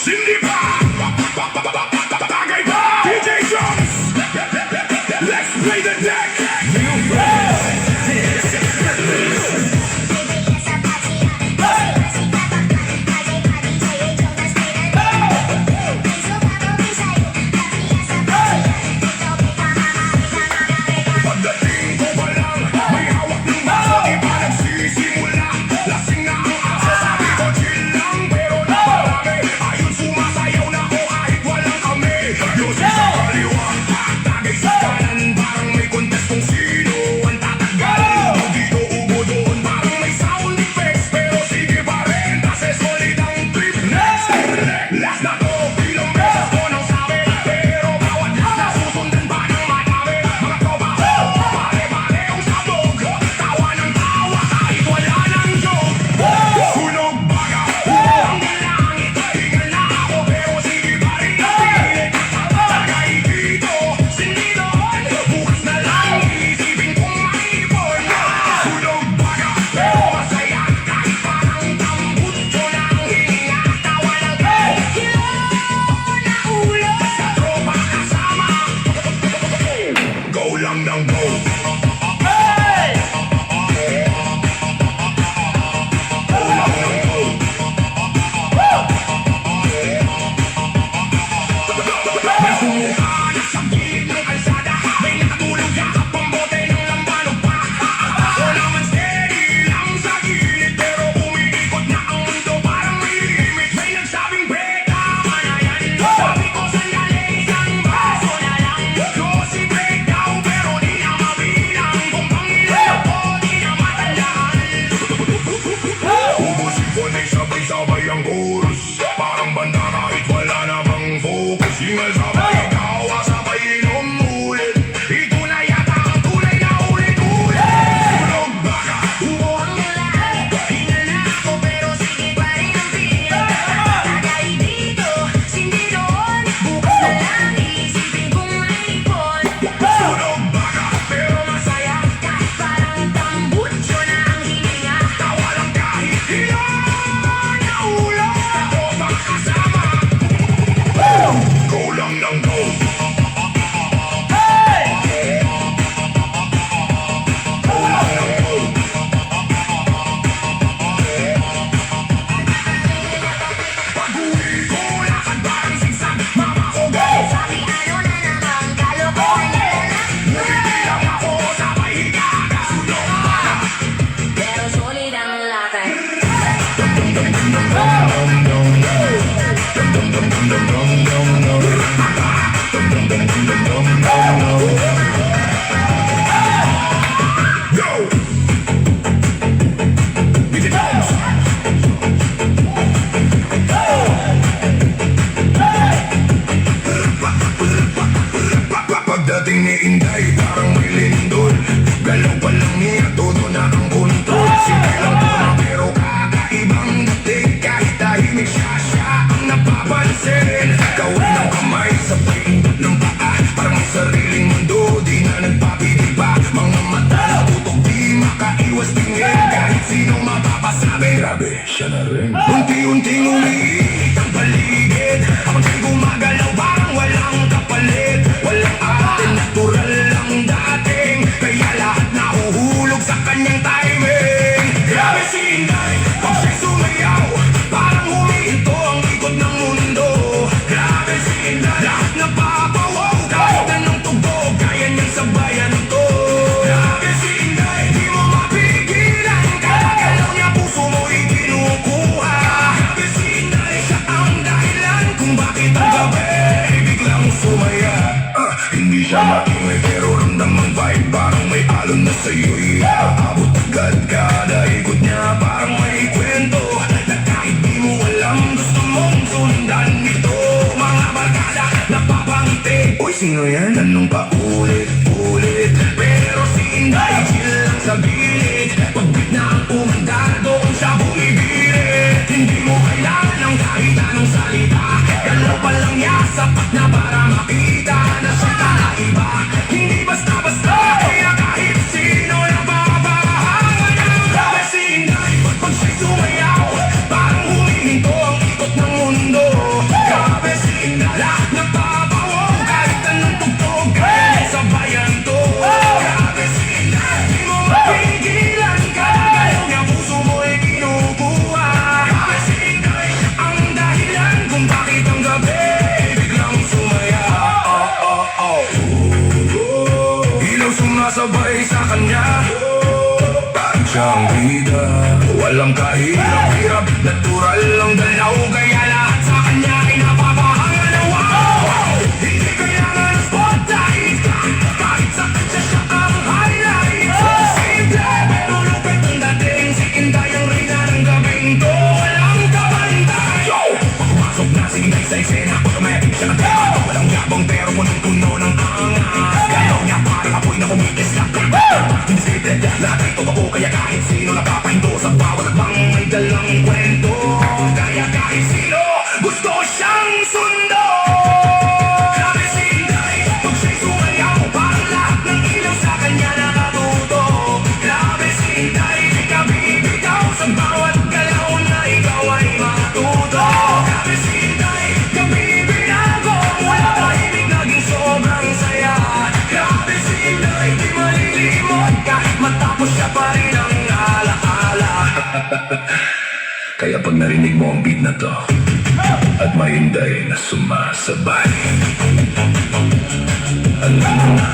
Cindy pa, tagay pa, DJ Drums. Let's play the deck. New pagdating ko pa lang, may hawak ng baso, di pa nagsisimula. Lasing na ang asa, sabi ko chill lang, pero naparami. Ayun sumasayaw na ako kahit walang kami. Music sa kaliwa, tagay sa kanan, parang may contest kung sino ang tatagal. Ubo dito, ubo doon, parang may sound effects, pero sige pa rin, kasi solid ang trip. Next, last na to, ilang beses ko nang sabi, pero bawat last na susundan pa ng madami. Mga tropa ko, pare-pare ang sabog, tawa ng tawa kahit wala ng joke. Sunog baga, hanggang langit, hingal na ako, pero sige pa rin napilit. Tagay dito, sindi doon, bukas na lang iisipin kong maipon. Sunog baga, pero masaya, kahit parang tambut ko ng hininga. Tawa ng kilo na ulo, sa tropa kasama, go lang ng go. May sumuka na sa gilid ng kalsada, may nakatulog sa pambote ng lambanog pa. Ako naman steady lang sa gilid, pero umiikot na ang mundo parang may limit. May nagsabing break, tama na yan. Sabi ko sandali, isang baso na lang. Glossy breakdown, pero di na mabilang. Kung pangilan ako, di na matandaan. Ubus-ipon ay sabay-sabay ang chorus, parang banda kahit wala namang focus. Hingal sabay tawa, sabay inom ulit. Ito na yata ang tunay na ulit-ulit. Sunog baga, Umuhang ulan, hingal na ako pero sige pa rin ang pilit. Tagay dito, sindi doon, bukas na lang iisipin kong maipon. sunog baga, Pero masaya, kahit parang tambutso na ang hininga. tawa lang kahit ilan na ulo. Sa tropa kasama, go lang ng go. Go lang ng go. Pag-uwi ko, lakad parang sigsag, mama ko go. Sabi ano na naman, kalokohan niya na. Ngumiti lang ako, sabay higaga. Sunog baga, Pero solid ang lakad. go. With the drums. Pagdating ni Inday, parang may lindol. Galaw pa lang niya, todo na ang kontrol. Sige lang po na pero kakaibang dating. Kahit tahimik siya, siya ang napapansin. Gawin ng kamay, sabay indot ng paa. Parang may sariling mundo, di na nagpapigil pa. Mga mata na tutok, di makaiwas tingin. Kahit sino mapapasabi, grabe, siya na rin. Unti-unting umiinit ang paligid, habang siya'y gumagalaw parang walang kapalit. Walang ate, natural lang dating, kaya lahat nahuhulog sa kanyang timing. Grabe si Inday, pag siya'y sumayaw, parang humihinto ang ikot ng mundo. Grabe si Inday, lahat napapawaw, kahit anong tugtog, kaya niyang sabayan ito. Grabe si Inday, di mo mapigilan, kada galaw niya puso mo'y kinukuha. Grabe si Inday, siya ang dahilan kung bakit ang gabi biglang sumaya. Hindi siya maingay pero ramdam ang vibe, parang may alon na sa'yo'y aabot agad. Kada ikot niya parang may kwento, na kahit di mo alam gusto mong sundan ito. Mga barkada napapangiti, uy sino yan? Tanong pa ulit-ulit, pero si Inday chill lang sa gilid. Pagbit na ang umanda, doon siya bumibirit. Hindi mo kailangan ng kahit anong salita, galaw pa lang niya sapat na para makita na siya kakaiba. Hindi basta-basta, kaya kahit sino nababahangan ng grabe si Inday. Pag siya'y sumayaw, parang humihinto ang ikot kahit sino gusto siyang sundo. Grabe si Inday, pag siya'y sumayaw, parang lahat ng ilaw sa kanya nakatuto. Grabe si Inday, di ka bibitaw sa bawat galaw na ikaw ay matuto. Grabe si Inday, gabi binago, wala tahimik, naging sobrang saya. Grabe si Inday, di malilimot, kahit matapos siya pa rin ang alaala. Kaya pag narinig mo ang beat na to at may Inday na sumasabay, alam mo na